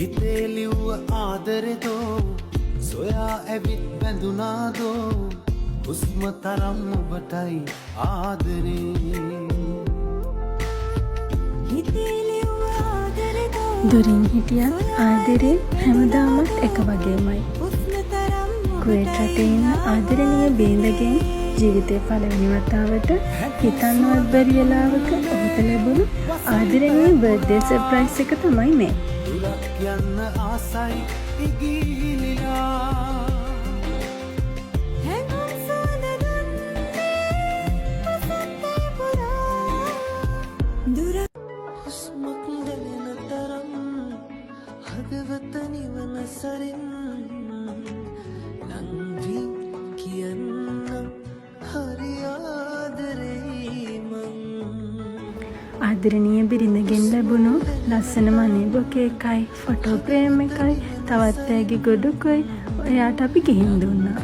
හිතේ ලිව්ව ආදරෙදෝ සොයා ඇවිත් බැඳුනාදෝ හුස්ම තරම් ඔබටයි ආදරේ දුරින් හිටියත් ආදරේ හැමදාමත් එක වගේමයි. කුවේට් රටේ ඉන්න ආදරණීය බේන්දගෙන් ජීවිතේ පළවෙනි වතාවට හිතන්නවත් බැරි වෙලාවක ඔහුට ලැබුණු ආදරණීය බර්ත්ඩේ සර්ප්‍රයිස් එක තමයි මේ. දුරක් යන්න ආසයි ඉගිලිලා හුස්මක් දැනෙන තරම් හදවත නිවන සරින් නංවි කියන්න හරි ආදරෙයි මං ආදරණීය බිරිඳගෙන් ලැබුණු ලස්සන මනේ බොකේ එකයි ෆොටෝ ෆ්‍රේම් එකයි තවත් ඇගේ ගොඩකුයි එයාට අපි ගිහින් දුන්නා.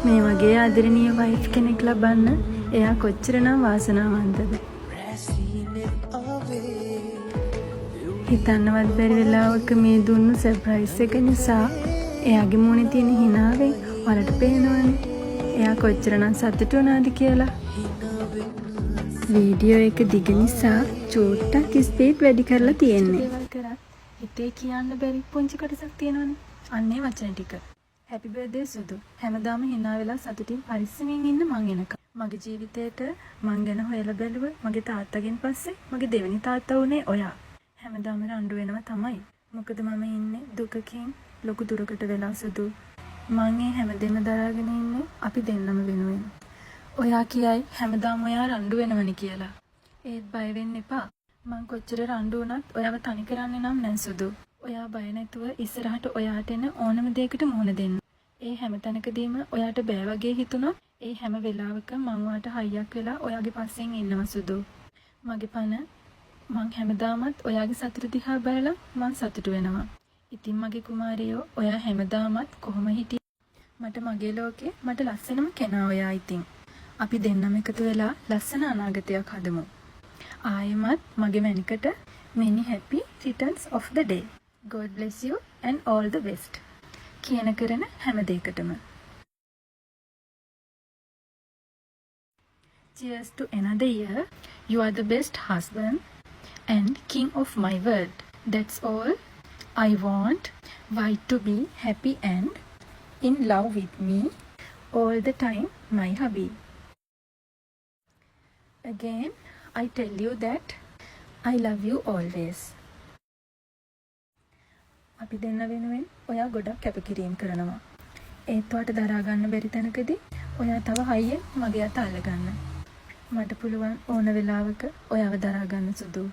මේ වගේ ආදරණීය වයිෆ් කෙනෙක් ලබන්න එයා කොච්චරනම් වාසනාවන්තද. හිතන්නවත් බැරි වෙලාවක මේ දුන්නු සර්ප්‍රයිස් එක නිසා එයාගේ මූණේ තියෙන හිනාවෙන් වලට පේනවනේ එයා කොච්චරනම් සතුටු වුණාද කියලා. වීඩියෝ එක දිග නිසා චූට්ටක් ස්පීඩ් වැඩි කරලා තියෙන්නේ. හිතේ කියන්න බැරි පුංචි කොටසක් තියෙනවනේ. අන්නේ වචන ටික. හැපි බර්ත්ඩේ සුදු. හැමදාම hina වෙලා සතුටින් පරිස්සමින් ඉන්න මං එනකම්. මගේ ජීවිතේට මං ගැන හොයලා බැලුව මගේ තාත්තගෙන් පස්සේ මගේ දෙවෙනි තාත්තා උනේ ඔයා. හැමදාම රණ්ඩු වෙනවා තමයි. මොකද මම ඉන්නේ දුකකින් ලොකු දුරකට වෙලා සුදු. මං ඒ හැමදේම දරාගෙන ඉන්නේ අපි දෙන්නම වෙනුවෙන්. ඔයා කියයි හැමදාම ඔයා රණ්ඩු වෙනවනේ කියලා. ඒත් බය වෙන්න එපා. මං කොච්චර රණ්ඩු වුණත් ඔයාව තනි කරන්නේ නම් නෑ සුදු. ඔයා බය නැතුව ඉස්සරහට ඔයාට එන ඕනම දෙයකට මුහුණ දෙන්න. ඒ හැම තැනකදීම ඔයාට බෑ වගේ හිතුණොත් ඒ හැම වෙලාවක මං ඔයාට හයියක් වෙලා ඔයාගේ පස්සෙන් ඉන්නවා සුදු. මගේ පණ මං හැමදාමත් ඔයාගේ සතුට දිහා බලලා මං සතුටු වෙනවා. ඉතින් මගේ කුමාරියෝ ඔයා හැමදාමත් කොහොම හිටියේ මට මගේ ලෝකේ මට ලස්සනම කෙනා ඔයා. ඉතින් අපි දෙන්නම එකතු වෙලා ලස්සන අනාගතයක් හදමු. ආයෙමත් මගේ මැනිකට many happy returns of the day. God bless you and all the best. කියන කරන හැම දෙයකටම. Cheers to another year. You are the best husband and king of my world. That's all I want. Why to be happy and in love with me all the time, my hubby. Again, I tell you that I love you always. අපි දෙන්න වෙනුවෙන් ඔයා ගොඩක් කැපකිරීම කරනවා. ඒත් ඔයාට දරා ගන්න බැරි තැනකදී ඔයා තව හයියෙන් මගේ අත අල්ල ගන්න. මට පුළුවන් ඕන වෙලාවක ඔයාව දරා ගන්න සුදු.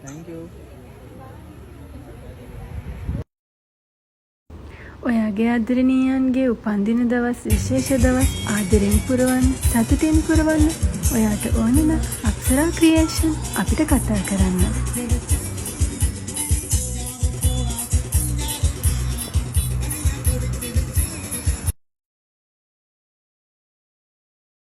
Thank you. ඔයාගේ ආදරණීයන්ගේ උපන්දින දවස් විශේෂ දවස් ආදරෙන් පුරවන්න සතුටින් පුරවන්න ඔයාට ඕන නම් අක්ෂරා ක්‍රියේෂන් අපිට කතා කරන්න.